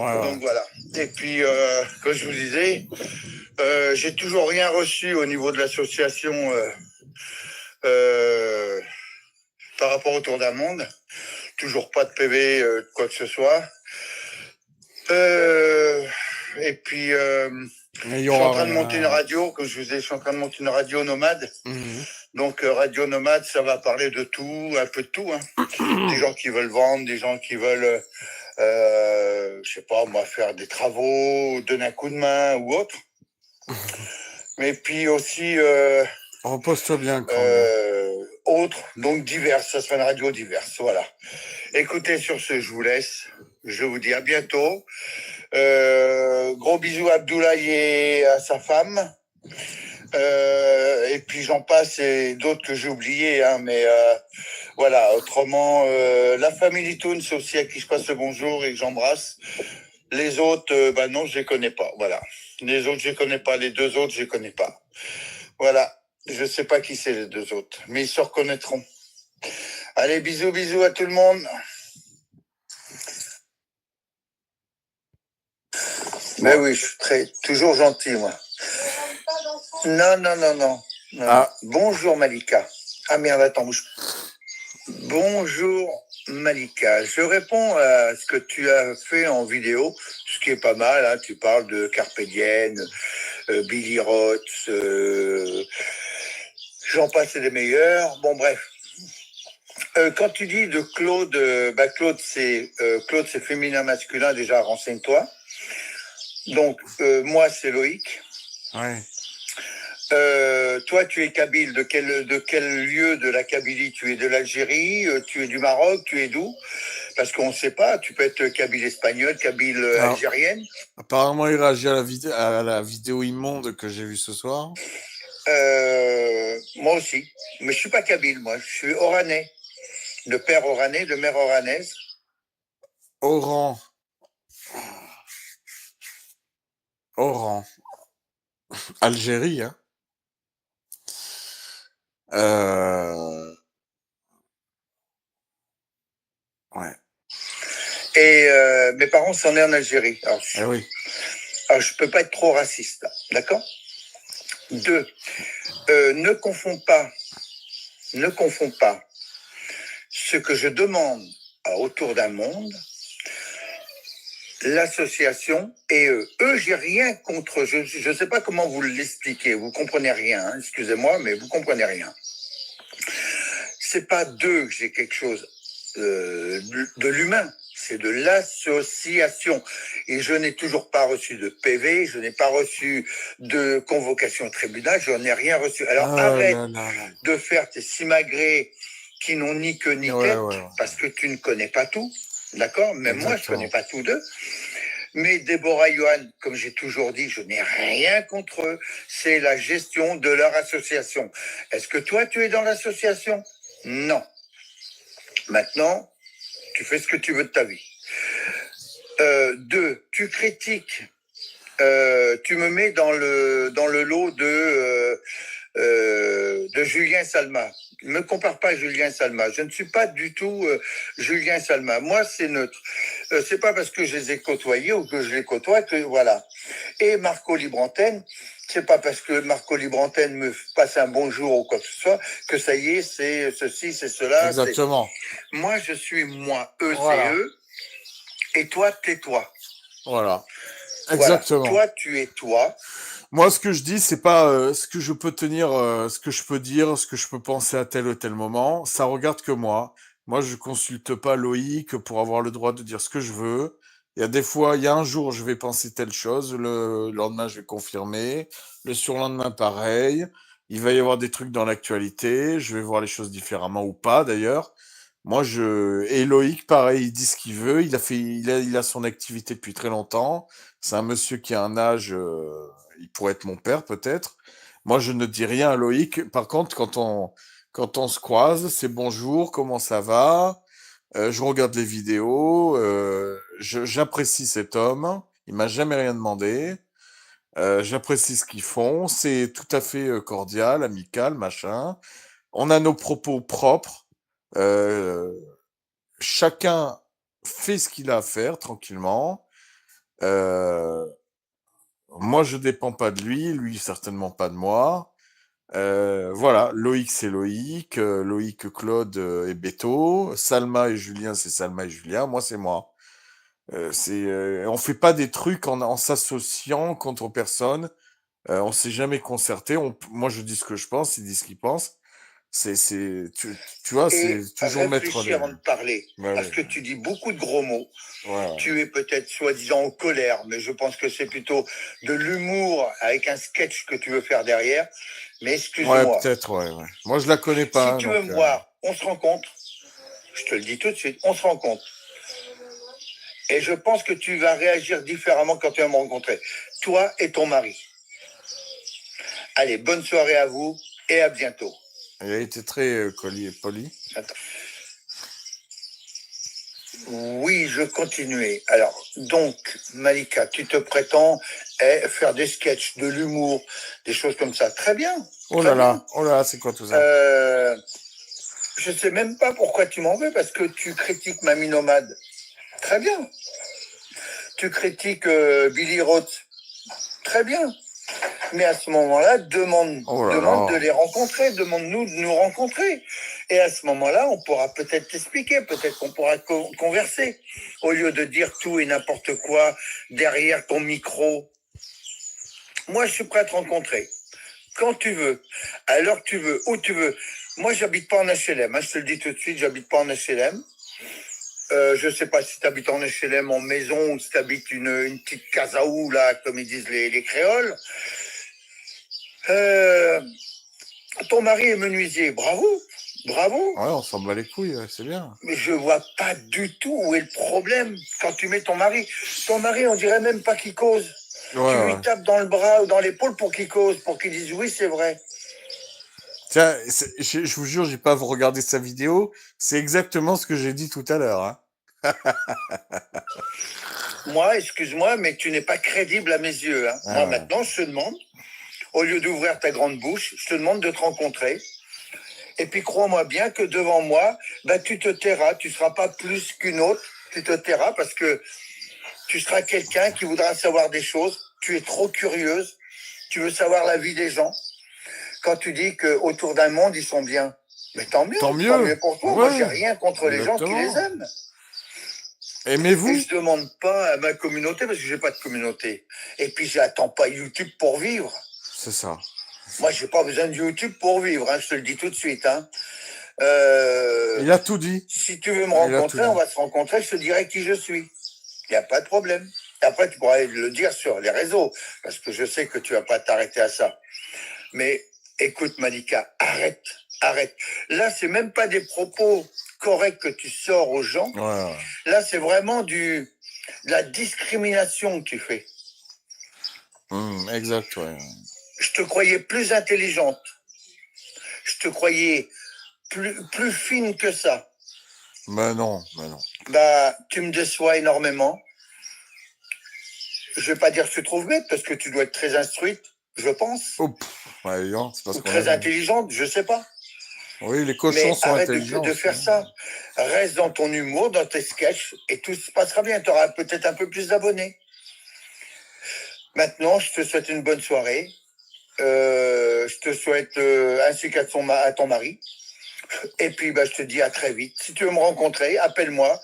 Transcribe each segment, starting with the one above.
Ouais, ouais. Donc voilà. Et puis, comme je vous disais, j'ai toujours rien reçu au niveau de l'association euh, par rapport au Tour d'un Monde. Toujours pas de PV, quoi que ce soit. Et puis, Mais il y je suis en aura train de monter une rien. radio, comme je vous disais, je suis en train de monter une radio nomade. Mhm. Donc, radio nomade, ça va parler de tout, un peu de tout. Hein. Des gens qui veulent vendre, des gens qui veulent, je sais pas, moi, faire des travaux, donner un coup de main ou autre. Mais puis aussi Repose-toi bien, Krang. autres, donc diverses. Ça sera une radio diverse, voilà. Écoutez, sur ce, je vous laisse. Je vous dis à bientôt. Gros bisous à Abdoulaye et à sa femme. Et puis j'en passe et d'autres que j'ai oubliés, hein, mais voilà. Autrement, la famille Toons aussi à qui je passe le bonjour et que j'embrasse. Les autres, bah non, je les connais pas. Voilà. Les autres, je les connais pas. Les deux autres, je les connais pas. Voilà. Je sais pas qui c'est les deux autres, mais ils se reconnaîtront. Allez, bisous, bisous à tout le monde. Mais oui, je suis toujours gentil, moi. Non, non, non, non. Non. Ah. Bonjour, Malika. Ah merde, attends, bouge. Bonjour, Malika. Je réponds à ce que tu as fait en vidéo, ce qui est pas mal. Hein. Tu parles de Carpe Diem, Billy Roth, j'en passe les meilleurs. Bon, bref. Quand tu dis de Claude, Claude c'est féminin masculin, déjà renseigne-toi. Donc moi c'est Loïc. Ouais. Toi tu es kabyle, de quel lieu de la Kabylie? Tu es de l'Algérie, tu es du Maroc, tu es d'où? Parce qu'on ne sait pas, tu peux être kabyle espagnol, kabyle algérienne. Apparemment il réagit à la vidéo immonde que j'ai vue ce soir. Moi aussi, mais je suis pas kabyle, moi, je suis oranais. De père oranais, de mère oranaise. Oran. Oran. Algérie, hein. Ouais. Et mes parents sont nés en Algérie. Eh oui. Alors je peux pas être trop raciste, d'accord? 2. Ne confonds pas ce que je demande autour d'un monde, l'association et eux. Eux, j'ai rien contre eux. Je ne sais pas comment vous l'expliquez. Vous comprenez rien. Hein, excusez-moi, mais vous comprenez rien. C'est pas d'eux que j'ai quelque chose de l'humain. C'est de l'association. Et je n'ai toujours pas reçu de PV, je n'ai pas reçu de convocation au tribunal, je n'ai rien reçu. Alors arrête de faire tes simagrées qui n'ont ni queue ni tête, parce que tu ne connais pas tout. D'accord? Même moi, je ne connais pas tout d'eux. Mais Déborah Johan, comme j'ai toujours dit, je n'ai rien contre eux. C'est la gestion de leur association. Est-ce que toi, tu es dans l'association? Non. Maintenant, tu fais ce que tu veux de ta vie. 2, tu critiques, tu me mets dans le lot de Julien Salma. Ne me compare pas à Julien Salma. Je ne suis pas du tout Julien Salma. Moi, c'est neutre. C'est pas parce que je les ai côtoyés ou que je les côtoie que voilà. Et Marco Librantenne, c'est pas parce que Marco Librantenne me passe un bonjour ou quoi que ce soit que ça y est, c'est ceci, c'est cela. Exactement. Moi, je suis moi. Eux, c'est eux. Et toi, tais-toi. Voilà. Exactement. Voilà. Toi, tu es toi. Moi, ce que je dis, c'est pas ce que je peux tenir, ce que je peux dire, ce que je peux penser à tel ou tel moment. Ça regarde que moi. Moi, je consulte pas Loïc pour avoir le droit de dire ce que je veux. Il y a des fois, il y a un jour, je vais penser telle chose, le lendemain, je vais confirmer, le surlendemain, pareil. Il va y avoir des trucs dans l'actualité, je vais voir les choses différemment ou pas, d'ailleurs. Moi, et Loïc, pareil, il dit ce qu'il veut. Il a son activité depuis très longtemps. C'est un monsieur qui a un âge, il pourrait être mon père peut-être. Moi, je ne dis rien à Loïc. Par contre, quand on se croise, c'est bonjour, comment ça va? Je regarde les vidéos, j'apprécie cet homme. Il m'a jamais rien demandé. J'apprécie ce qu'ils font. C'est tout à fait cordial, amical, machin. On a nos propos propres. Euh, Chacun fait ce qu'il a à faire tranquillement. Euh, Moi, je dépends pas de lui, lui certainement pas de moi. Voilà, Loïc c'est Loïc, Loïc, Claude et Beto, Salma et Julien c'est Salma et Julien, moi c'est moi. On fait pas des trucs en s'associant contre personne. On s'est jamais concerté. Moi je dis ce que je pense, il dit ce qu'il pense. Tu vois, c'est Et toujours mettre réfléchis les. avant de parler, Ouais, parce ouais, que tu dis beaucoup de gros mots. ouais, Tu es peut-être soi-disant en colère, mais je pense que c'est plutôt de l'humour avec un sketch que tu veux faire derrière. Mais ouais. Ouais, excuse-moi, peut-être, ouais, ouais. Moi je la connais si pas, hein, tu veux donc. me voir, on se rencontre. Je te le dis tout de suite, on se rencontre. Et je pense que tu vas réagir différemment quand tu vas me rencontrer. Toi et ton mari. Allez, bonne soirée à vous et à bientôt. Il a été très poli. Attends. Oui, je continuais. Alors, donc, Malika, tu te prétends faire des sketchs, de l'humour, des choses comme ça. Très bien, très bien. Oh là là, c'est quoi tout ça? Je sais même pas pourquoi tu m'en veux, parce que tu critiques Mamie Nomade. Très bien. Tu critiques Billy Roth. Très bien. Mais à ce moment-là, demande Oh là de là. les rencontrer, demande-nous de nous rencontrer. Et à ce moment-là, on pourra peut-être t'expliquer, peut-être qu'on pourra converser, au lieu de dire tout et n'importe quoi derrière ton micro. Moi, je suis prêt à te rencontrer. Quand tu veux, à l'heure que tu veux, où tu veux. Moi, j'habite pas en HLM, hein, je te le dis tout de suite, j'habite pas en HLM. Je sais pas si tu habites en HLM, en maison, ou si tu habites une petite casaou, là, comme ils disent les créoles. Ton mari est menuisier, bravo, bravo. Ouais, on s'en bat les couilles, ouais, c'est bien. Mais je vois pas du tout où est le problème quand tu mets ton mari. Ton mari, on dirait même pas qu'il cause. Ouais, Tu lui ouais. tapes dans le bras ou dans l'épaule pour qu'il cause, pour qu'il dise oui, c'est vrai. Tiens, je vous jure, j'ai pas regardé sa vidéo. C'est exactement ce que j'ai dit tout à l'heure, hein. Moi, excuse-moi, mais tu n'es pas crédible à mes yeux, hein. Ah Moi, ouais. maintenant, je te demande, au lieu d'ouvrir ta grande bouche, je te demande de te rencontrer. Et puis, crois-moi bien que devant moi, bah, tu te tairas. Tu ne seras pas plus qu'une autre. Tu te tairas parce que tu seras quelqu'un qui voudra savoir des choses. Tu es trop curieuse. Tu veux savoir la vie des gens. Quand tu dis qu'autour d'un monde, ils sont bien, mais tant Tant mieux mieux. pour toi. Moi, j'ai Ouais, rien contre les gens qui les exactement. aiment. Et Aimez-vous? je demande pas à ma communauté parce que j'ai pas de communauté. Et puis, j'attends pas YouTube pour vivre. C'est ça. Moi, j'ai pas besoin de YouTube pour vivre, hein, je te le dis tout de suite. Hein. Il a tout dit. Si tu veux me Il a tout rencontrer, on dit. va se rencontrer, je te dirai qui je suis. Il n'y a pas de problème. Et après, tu pourras le dire sur les réseaux, parce que je sais que tu vas pas t'arrêter à ça. Mais écoute, Malika, arrête, arrête. Là, c'est même pas des propos corrects que tu sors aux gens. Ouais, ouais. Là, c'est vraiment de la discrimination que tu fais. Exact, ouais. Je te croyais plus intelligente. Je te croyais plus fine que ça. Mais non, mais non. Bah, tu me déçois énormément. Je vais pas dire que tu trouves bête, parce que tu dois être très instruite, je pense. Oh, ouais, non, c'est pas ce Ou qu'on a très dit. intelligente, je sais pas. Oui, les cochons Mais sont arrête intelligents de aussi, faire hein. ça. Reste dans ton humour, dans tes sketchs, et tout se passera bien. Tu auras peut-être un peu plus d'abonnés. Maintenant, je te souhaite une bonne soirée. Je te souhaite ainsi qu'à ton mari. Et puis, bah, je te dis à très vite. Si tu veux me rencontrer, appelle-moi.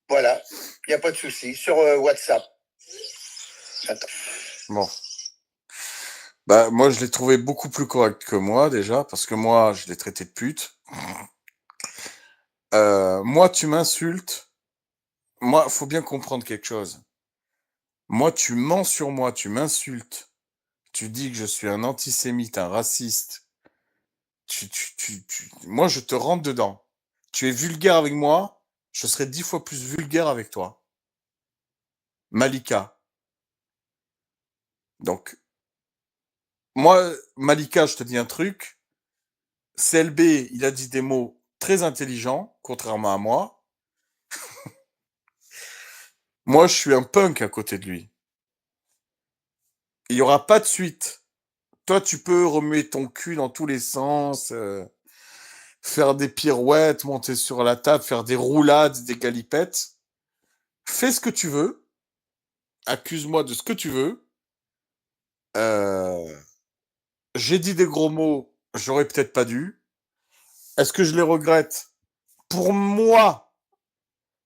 Voilà, il n'y a pas de souci. Sur WhatsApp. Attends. Bon. Bah, moi, je l'ai trouvé beaucoup plus correct que moi, déjà, parce que moi, je l'ai traité de pute. Moi, tu m'insultes. Moi, faut bien comprendre quelque chose. Moi, tu mens sur moi, tu m'insultes. Tu dis que je suis un antisémite, un raciste. Moi, je te rentre dedans. Tu es vulgaire avec moi, je serai 10 fois plus vulgaire avec toi. Malika. Donc, moi, Malika, je te dis un truc. CLB, il a dit des mots très intelligents, contrairement à moi. Moi, je suis un punk à côté de lui. Il n'y aura pas de suite. Toi, tu peux remuer ton cul dans tous les sens, faire des pirouettes, monter sur la table, faire des roulades, des galipettes. Fais ce que tu veux. accuse-moi de ce que tu veux. Euh, j'ai dit des gros mots, j'aurais peut-être pas dû. Est-ce que je les regrette? Pour moi,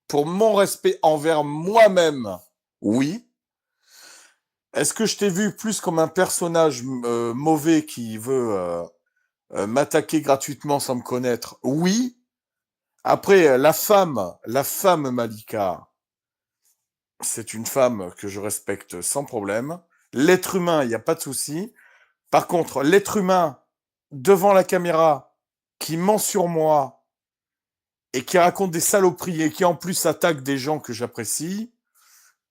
pour mon respect envers moi-même, oui. Est-ce que je t'ai vu plus comme un personnage mauvais qui veut m'attaquer gratuitement sans me connaître? Oui. Après, la femme Malika, c'est une femme que je respecte sans problème. L'être humain, il n'y a pas de souci. Par contre, l'être humain devant la caméra qui ment sur moi et qui raconte des saloperies et qui en plus attaque des gens que j'apprécie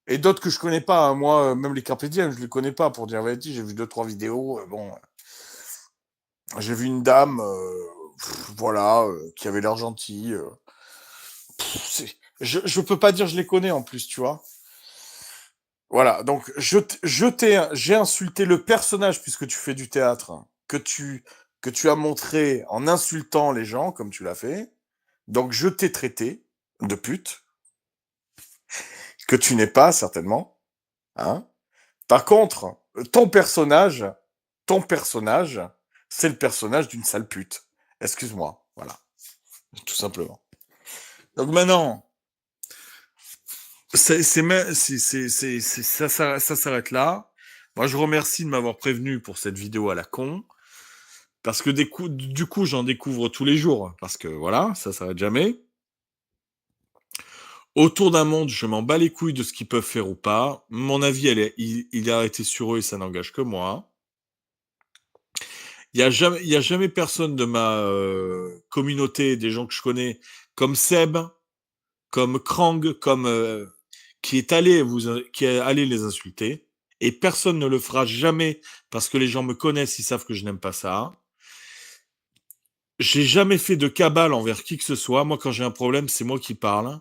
et d'autres que je connais pas, hein. Moi, même les Carpédiens, je les connais pas pour dire la vérité. J'ai vu 2, 3 vidéos. Bon, j'ai vu une dame, voilà, qui avait l'air gentille. Je peux pas dire je les connais en plus, tu vois. Voilà, donc j'ai insulté le personnage puisque tu fais du théâtre que tu as montré en insultant les gens comme tu l'as fait. Donc je t'ai traité de pute que tu n'es pas certainement, hein. Par contre, ton personnage, c'est le personnage d'une sale pute. Excuse-moi, voilà, tout simplement. Donc maintenant, ça s'arrête là. Moi, je remercie de m'avoir prévenu pour cette vidéo à la con. Parce que du coup, j'en découvre tous les jours. Parce que voilà, ça s'arrête jamais. Autour d'un monde, je m'en bats les couilles de ce qu'ils peuvent faire ou pas. Mon avis, il est arrêté sur eux et ça n'engage que moi. Il y a jamais personne de ma communauté, des gens que je connais, comme Seb, comme Krang, qui est allé les insulter. Et personne ne le fera jamais parce que les gens me connaissent, ils savent que je n'aime pas ça. J'ai jamais fait de cabale envers qui que ce soit. Moi, quand j'ai un problème, c'est moi qui parle.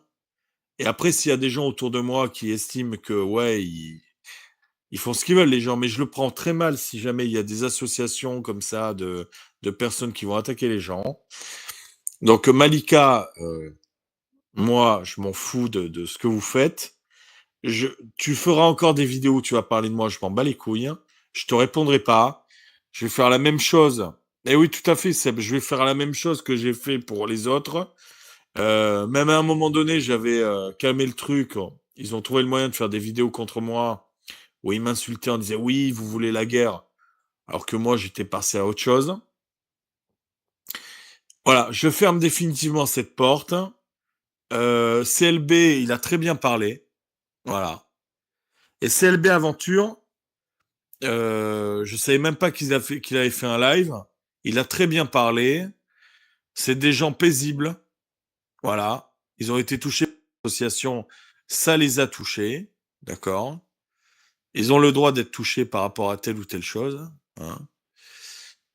Et après, s'il y a des gens autour de moi qui estiment que, ouais, ils font ce qu'ils veulent, les gens, mais je le prends très mal si jamais il y a des associations comme ça de personnes qui vont attaquer les gens. Donc, Malika, moi, je m'en fous de ce que vous faites. Tu feras encore des vidéos où tu vas parler de moi, je m'en bats les couilles. Je te répondrai pas. Je vais faire la même chose. Et oui, tout à fait, Seb, je vais faire la même chose que j'ai fait pour les autres. Même à un moment donné, j'avais calmé le truc. Ils ont trouvé le moyen de faire des vidéos contre moi où ils m'insultaient en disant oui, vous voulez la guerre, alors que moi j'étais passé à autre chose. Voilà, je ferme définitivement cette porte. CLB, il a très bien parlé. Voilà. Et CLB Aventure, je savais même pas qu'il avait fait un live. Il a très bien parlé. C'est des gens paisibles. Voilà. Ils ont été touchés par l'association. Ça les a touchés. D'accord. Ils ont le droit d'être touchés par rapport à telle ou telle chose. Hein.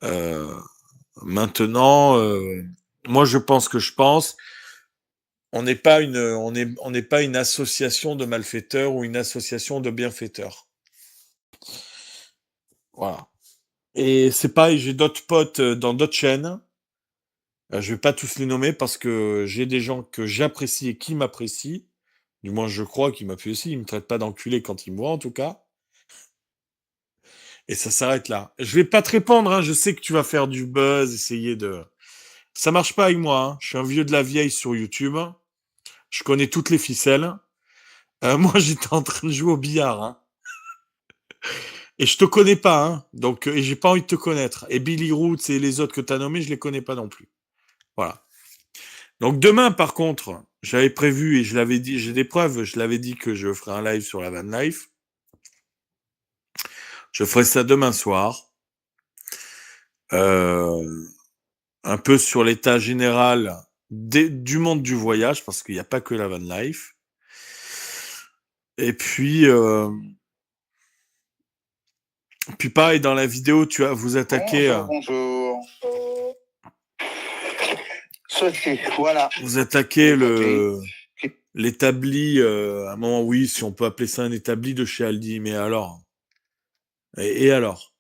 Euh, maintenant, moi je pense que je pense. On n'est pas une association de malfaiteurs ou une association de bienfaiteurs. Voilà. Et c'est pareil, j'ai d'autres potes dans d'autres chaînes. Je vais pas tous les nommer parce que j'ai des gens que j'apprécie et qui m'apprécient. Du moins, je crois qu'ils m'apprécient. Ils me traitent pas d'enculé quand ils me voient, en tout cas. Et ça s'arrête là. Je vais pas te répondre, hein. Je sais que tu vas faire du buzz, essayer de... Ça marche pas avec moi, hein. Je suis un vieux de la vieille sur YouTube. Je connais toutes les ficelles. Moi, j'étais en train de jouer au billard, hein. Et je te connais pas, hein. Donc, et j'ai pas envie de te connaître. Et Billy Roots et les autres que t'as nommés, je les connais pas non plus. Voilà. Donc demain, par contre, j'avais prévu et je l'avais dit, j'ai des preuves, je l'avais dit que je ferai un live sur la van life. Je ferai ça demain soir. Euh, un peu sur l'état général du monde du voyage, parce qu'il n'y a pas que la van life. Et puis pareil, dans la vidéo, vous attaquez... Bonjour. Sophie, voilà. Vous attaquez l'établi, à un moment, oui, si on peut appeler ça un établi de chez Aldi, mais alors... Et alors